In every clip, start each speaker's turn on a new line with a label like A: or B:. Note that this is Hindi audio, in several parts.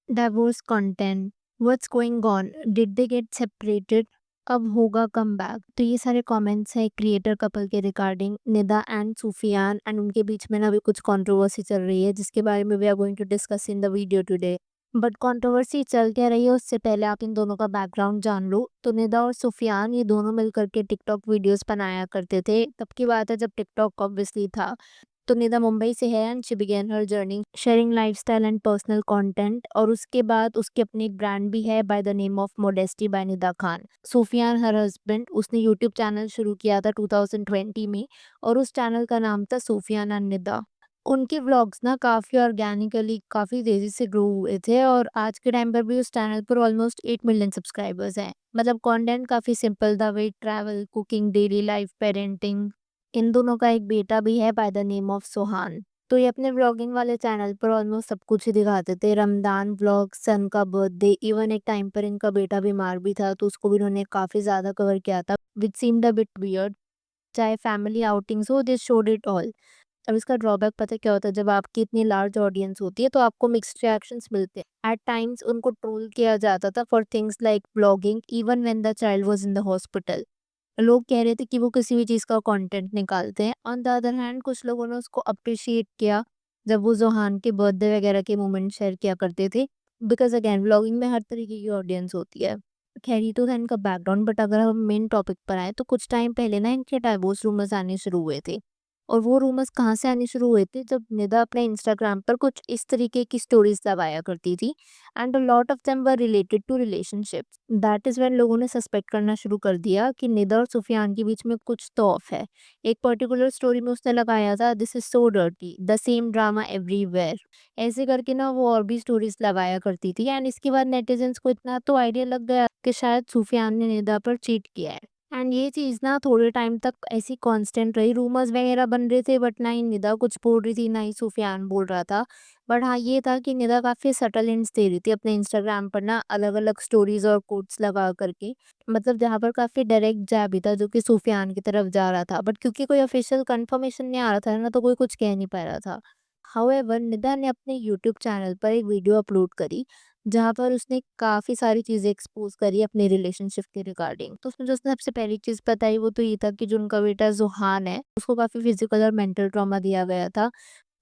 A: Divorce content, what's going on, did they get separated, अब होगा कमबैक। तो ये सारे कमेंट्स हैं क्रिएटर कपल के regarding Nida and Sufiyan, and उनके बीच में ना अभी कुछ कंट्रोवर्सी चल रही है जिसके बारे में we are going to discuss in the video today. But controversy चल क्या रही है उससे पहले आप इन दोनों का बैकग्राउंड जान लो। तो निदा और सुफियान ये दोनों मिलकर के टिकटॉक वीडियोस बनाया करते थे। तब की बात है जब टिकटॉक ऑब्वियसली था। तो निदा मुंबई से है and she began her journey sharing lifestyle and personal content, और उसके बाद उसकी अपनी एक ब्रांड भी है by the name of modesty by Nida Khan. Sufiyan her husband, उसने यूट्यूब चैनल शुरू किया था 2020 में, और उस चैनल का नाम था सूफियान एंड निदा। उनके व्लॉग्स ना काफ़ी ऑर्गेनिकली काफ़ी तेज़ी से ग्रो हुए थे, और आज के टाइम पर भी उस चैनल पर ऑलमोस्ट 8 मिलियन सब्सक्राइबर्स हैं। मतलब कंटेंट काफ़ी सिंपल था, वही travel, cooking, daily life, parenting. इन दोनों का एक बेटा भी है by the name of Sohan. तो ये अपने व्लॉगिंग वाले चैनल पर ऑलमोस्ट सब कुछ ही दिखाते थे, रमदान व्लॉग, सन का बर्थडे, इवन एक टाइम पर इनका बेटा बीमार भी था तो उसको भी उन्होंने काफ़ी ज़्यादा कवर किया था, विच सीम्ड अ बिट वियर्ड। चाहे फैमिली आउटिंग्स हो, दे शोड इट ऑल। अब इसका ड्रॉबैक पता है क्या होता है, जब आपकी इतनी लार्ज ऑडियंस होती है तो आपको मिक्स्ड रिएक्शंस मिलते हैं। एट टाइम्स उनको ट्रोल किया जाता था for things like blogging even when the child was in the hospital. लोग कह रहे थे कि वो किसी भी चीज़ का कंटेंट निकालते हैं। ऑन द अदर हैंड कुछ लोगों ने उसको अप्रिशिएट किया जब वो ज़ोहान के बर्थडे वगैरह के मोमेंट शेयर किया करते थे, बिकॉज़ अगेन व्लॉगिंग में हर तरीके की ऑडियंस होती है। खैर ये तो था इनका बैकग्राउंड, बट अगर हम मेन टॉपिक पर आएँ तो कुछ टाइम पहले ना इनके डाइवोर्स रूमर्स आने शुरू हुए थे। और वो रूमर्स कहाँ से आने शुरू हुए थे, जब निदा अपने इंस्टाग्राम पर कुछ इस तरीके की स्टोरीज लगाया करती थी, and a lot of them were related to relationships. That is when लोगों ने सस्पेक्ट करना शुरू कर दिया कि निदा और सुफियान के बीच में कुछ तो ऑफ है। एक पर्टिकुलर स्टोरी में उसने लगाया था, this is so dirty, the same drama everywhere. ऐसे करके ना वो और भी स्टोरीज लगाया करती थी, एंड इसके बाद नेटिजन्स को इतना तो आइडिया लग गया कि शायद सुफियान ने निदा पर चीट किया है। एंड ये चीज़ ना थोड़े टाइम तक ऐसी कांस्टेंट रही, रूमर्स वगैरह बन रहे थे, बट ना ही निदा कुछ बोल रही थी ना ही सुफियान बोल रहा था। बट हाँ, ये था कि निदा काफ़ी सटल हिंट्स दे रही थी अपने इंस्टाग्राम पर ना, अलग-अलग स्टोरीज और कोट्स लगा करके। मतलब जहाँ पर काफ़ी डायरेक्ट जैब भी था जो कि सुफियान की तरफ जा रहा था, बट क्योंकि कोई ऑफिशियल कंफर्मेशन नहीं आ रहा था ना, तो कोई कुछ कह नहीं पा रहा था। हाउएवर निदा ने अपने यूट्यूब चैनल पर एक वीडियो अपलोड करी जहाँ पर उसने काफ़ी सारी चीज़ें एक्सपोज़ करी अपने रिलेशनशिप के रिगार्डिंग। तो उसमें जो उसने सबसे पहली चीज़ बताई वो तो ये था कि जो उनका बेटा ज़ुहान है, उसको काफ़ी फिज़िकल और मेंटल ट्रॉमा दिया गया था।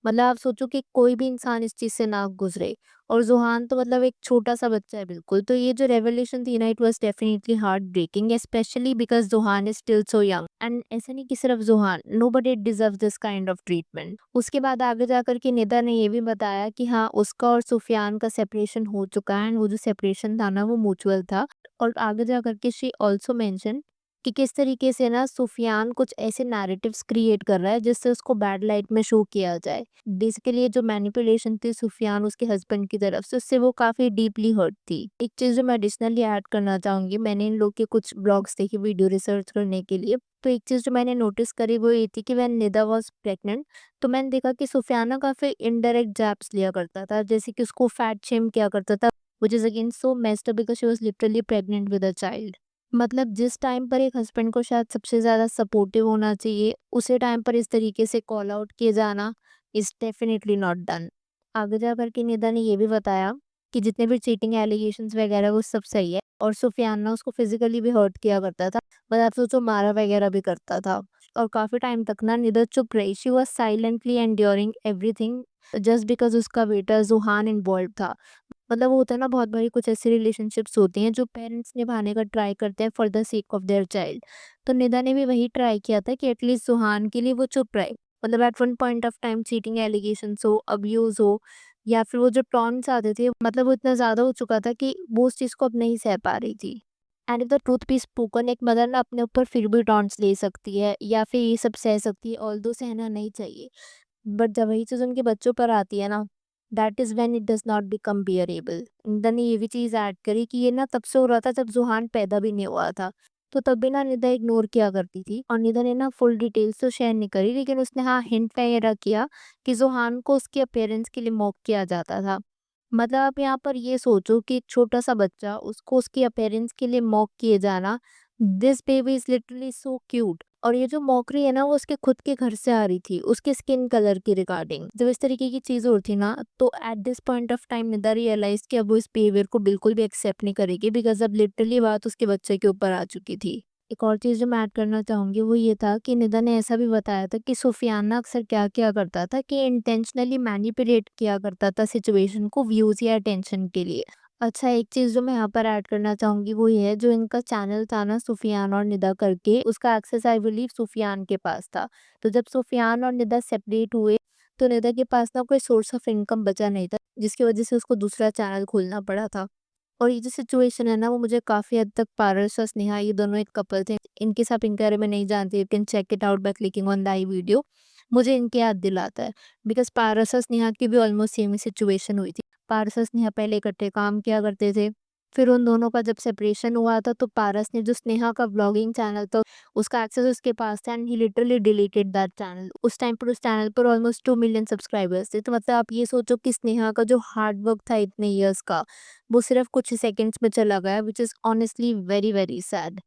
A: मतलब आप सोचो कि कोई भी इंसान इस चीज़ से ना गुज़रे, और ज़ुहान तो मतलब एक छोटा-सा बच्चा है बिल्कुल। तो ये जो रेवलेशन थी ना, it was definitely heart breaking, specially because Zuhan is still so young, and ऐसा नहीं कि सिर्फ Zuhan, nobody deserves this kind of treatment. उसके बाद आगे जाकर के निदा ने ये भी बताया कि हाँ, उसका और सुफियान का सेपरेशन हो चुका है, एंड वो जो सेपरेशन था ना वो म्यूचुअल था। और आगे जाकर के शी ऑल्सो मेंशन कि किस तरीके से ना सुफियान कुछ ऐसे नैरेटिव्स क्रिएट कर रहा है जिससे उसको बैड लाइट में शो किया जाए। बेसिकली ये जो मैनिपुलेशन थी सुफियान उसके हस्बैंड की तरफ से, उससे वो काफ़ी डीपली हर्ट थी। एक चीज़ जो मैं एडिशनली ऐड करना चाहूँगी, मैंने इन लोग के कुछ ब्लॉग्स देखे वीडियो रिसर्च करने के लिए, तो एक चीज़ जो मैंने नोटिस करी वो ये थी कि व्हेन निदा वाज़ प्रेग्नेंट, तो मैंने देखा कि सुफियान ना काफ़ी इनडायरेक्ट जैब्स लिया करता था, जैसे कि उसको फैट शेम किया करता था, which is again so messed up because she was literally pregnant with a child. मतलब जिस टाइम पर एक हस्बैंड को शायद सबसे ज़्यादा सपोर्टिव होना चाहिए, उसी टाइम पर इस तरीके से कॉल आउट किए जाना इज़ डेफिनिटली नॉट डन। आगे जाकर के निदा ने ये भी बताया कि जितने भी चीटिंग एलिगेशंस वगैरह वो सब सही है, और सुफियान ना उसको फिजिकली भी हर्ट किया करता था, मतलब आप सोचो मारा वगैरह भी करता था। और काफ़ी टाइम तक ना निदा चुप रही, she was silently enduring everything just because उसका बेटा जुहान इन्वॉल्व था। मतलब वो होता है ना, बहुत बारी कुछ ऐसी रिलेशनशिप्स होती हैं जो पेरेंट्स निभाने का ट्राई करते हैं for the sake of their child. तो निदा ने भी वही ट्राई किया था कि एटलीस्ट सुहान के लिए वो चुप रहे। मतलब at one point of time cheating allegations हो, अब्यूज हो, या फिर वो जो टॉन्ट्स आते थे, मतलब वो इतना ज़्यादा हो चुका था कि वो उस चीज़ को अब नहीं सह पा रही थी। And if the truth be spoken, एक मदर ना अपने ऊपर फिर भी टॉन्ट्स ले सकती है या फिर ये सब सह सकती है, ऑल्दो सहना नहीं चाहिए। बट जब वही चीज़ उनके बच्चों पर आती है ना, that is when it does not become bearable. Nida ने ये भी चीज़ ऐड करी कि ये ना तब से हो रहा था जब ज़ुहान पैदा भी नहीं हुआ था। तो तब भी ना निदा इग्नोर किया करती थी, और निदा ने ना फुल डिटेल्स तो शेयर नहीं करी, लेकिन उसने हाँ हिंट वगैरह किया कि ज़ुहान को उसके अपीयरेंस के लिए मॉक किया जाता था। मतलब आप यहाँ पर ये सोचो कि एक छोटा-सा बच्चा, उसको उसके अपीयरेंस के लिए मॉक किए जाना, this baby is literally so cute. और ये जो मॉकरी है ना वो उसके खुद के घर से आ रही थी, उसके स्किन कलर की रिगार्डिंग। जब इस तरीके की चीज़ें होती थी ना, तो at this point of time Nida realise कि अब वो इस बिहेवियर को बिल्कुल भी एक्सेप्ट नहीं करेगी, बिकॉज़ अब लिटरली बात उसके बच्चे के ऊपर आ चुकी थी। एक और चीज़ जो मैं ऐड करना चाहूँगी वो ये था कि निदा ने ऐसा भी बताया था कि सुफियान ना अक्सर क्या किया करता था कि इंटेंशनली मैनिपुलेट किया करता था सिचुएशन को व्यूज़ या अटेंशन के लिए। अच्छा, एक चीज़ जो मैं यहाँ पर ऐड करना चाहूँगी वो ये है, जो इनका चैनल था ना सुफियान और निदा करके, उसका एक्सेस आई बिलीव सुफियान के पास था। तो जब सुफियान और निदा सेपरेट हुए, तो निदा के पास ना कोई सोर्स ऑफ इनकम बचा नहीं था, जिसकी वजह से उसको दूसरा चैनल खोलना पड़ा था। और ये जो सिचुएशन है ना वो मुझे काफ़ी हद तक पारस और स्नेहा, ये दोनों एक कपल थे। इनके आप इनके बारे में नहीं जानते, you can check it out by clicking on the I video. मुझे इनकी याद दिलाता है, बिकॉज़ पारस और स्नेहा की भी ऑलमोस्ट सेम ही सिचुएशन हुई थी। पारस और स्नेहा पहले इकट्ठे काम किया करते थे। फिर उन दोनों का जब सेपरेशन हुआ था, तो पारस ने जो स्नेहा का व्लॉगिंग चैनल था, उसका एक्सेस उसके पास था and he literally deleted that channel. उस टाइम पर उस चैनल पर ऑलमोस्ट 2 मिलियन सब्सक्राइबर्स थे। तो मतलब आप ये सोचो कि स्नेहा का जो हार्ड वर्क था इतने इयर्स का, वो सिर्फ़ कुछ सेकंड्स में चला गया, which is honestly very, very sad.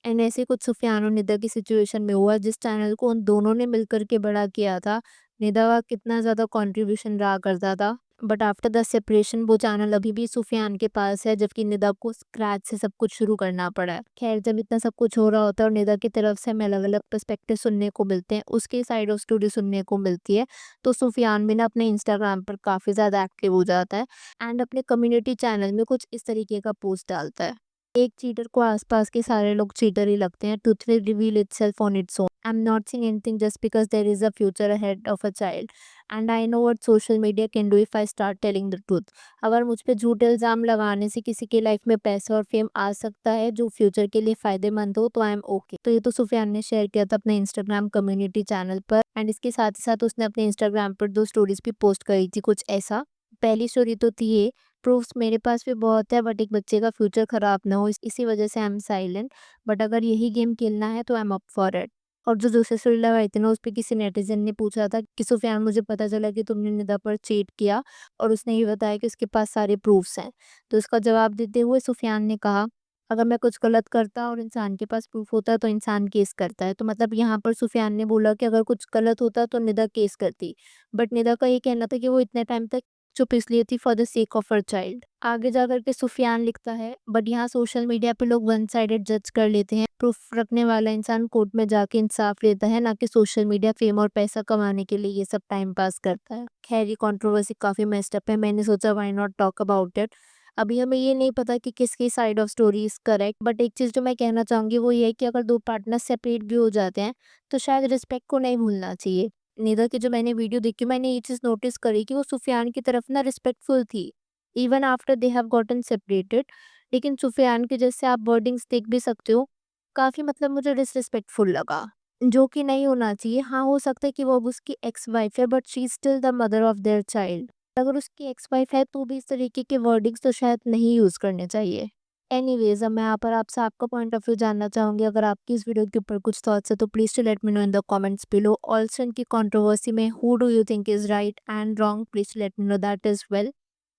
A: And ऐसे कुछ सुफियान और निदा की सिचुएशन में हुआ, जिस चैनल को उन दोनों ने मिलकर के बड़ा किया था। निदा का कितना ज़्यादा कंट्रीब्यूशन रहा करता था, बट आफ्टर द सेपरेशन वो चैनल अभी भी सुफियान के पास है, जबकि निदा को स्क्रैच से सब कुछ शुरू करना पड़ा है। खैर, जब इतना सब कुछ हो रहा होता है और निदा की तरफ से हमें अलग-अलग पर्सपेक्टिव सुनने को मिलते हैं, उसकी साइड ऑफ स्टोरी सुनने को मिलती है, तो सुफियान भी ना अपने इंस्टाग्राम पर काफ़ी ज़्यादा एक्टिव हो जाता है एंड अपने कम्युनिटी चैनल में कुछ इस तरीके का पोस्ट डालता है। एक चीटर को आसपास के सारे लोग चीटर ही लगते हैं। Truth will reveal itself on its own. I am not seeing anything just because there is a future ahead of a child and I know what social media can do if I start telling the truth. अगर मुझ पे झूठे इल्ज़ाम लगाने से किसी की लाइफ में पैसा और फेम आ सकता है जो फ्यूचर के लिए फ़ायदेमंद हो, तो आई एम ओके। तो ये तो सुफियान ने शेयर किया था अपने इंस्टाग्राम कम्युनिटी चैनल पर एंड इसके साथ ही साथ उसने अपने इंस्टाग्राम पर 2 स्टोरीज़ भी पोस्ट करी थी कुछ ऐसा। पहली स्टोरी तो थी ये, प्रूफ्स मेरे पास भी बहुत है, बट एक बच्चे का फ्यूचर खराब ना हो, इसी वजह से आई एम साइलेंट, बट अगर यही गेम खेलना है तो I am up for it. और जो दूसरी स्टोरी लगाई थी ना, उस पे किसी नेटिजन ने पूछा था कि सुफियान, मुझे पता चला कि तुमने निदा पर चीट किया, और उसने ये बताया कि उसके पास सारे प्रूफ्स हैं। तो उसका जवाब देते हुए सुफियान ने कहा, अगर मैं कुछ गलत करता और इंसान के पास प्रूफ होता तो इंसान केस करता है। तो मतलब यहाँ पर सुफियान ने बोला कि अगर कुछ गलत होता तो निदा केस करती, बट निदा का ये कहना था कि वो इतने टाइम तक चुप इसलिए थी for the sake of her child. आगे जाकर के सुफियान लिखता है, बट यहाँ सोशल मीडिया पे लोग वन साइडेड जज कर लेते हैं। प्रूफ रखने वाला इंसान कोर्ट में जाके इंसाफ लेता है, ना कि सोशल मीडिया फेम और पैसा कमाने के लिए ये सब टाइम पास करता है। खैर, ये कंट्रोवर्सी काफी मेस्ड अप है, मैंने सोचा why not talk about it. अभी हमें ये नहीं पता कि किसकी side of story is correct, but एक चीज जो मैं कहना चाहूंगी वो ये है कि अगर दो पार्टनर सेपरेट भी हो जाते हैं, तो शायद रिस्पेक्ट को नहीं भूलना चाहिए। निदा की जो मैंने वीडियो देखी, मैंने ये चीज़ नोटिस करी कि वो सुफियान की तरफ ना रिस्पेक्टफुल थी, even after they have gotten separated. लेकिन सुफियान के जैसे आप वर्डिंग्स देख भी सकते हो, काफ़ी मतलब मुझे डिसरिस्पेक्टफुल लगा, जो कि नहीं होना चाहिए। हाँ, हो सकता है कि वो अब उसकी एक्स वाइफ है, but she is still the mother of their child. अगर उसकी एक्स वाइफ है तो भी इस तरीके के वर्डिंग्स तो शायद नहीं यूज़ करने चाहिए। एनीवेज, अब मैं यहाँ पर आपसे आपका पॉइंट ऑफ व्यू जानना चाहूँगी। अगर आपकी इस वीडियो के ऊपर कुछ थॉट्स है तो please to let me know in the comments below. Also इनकी कंट्रोवर्सी में who do you think is right and wrong, please to let me know that is well.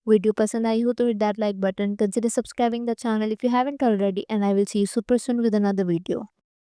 A: Video पसंद आई हो तो hit that like button, consider subscribing the channel if you haven't already, and I will see you super soon with another video.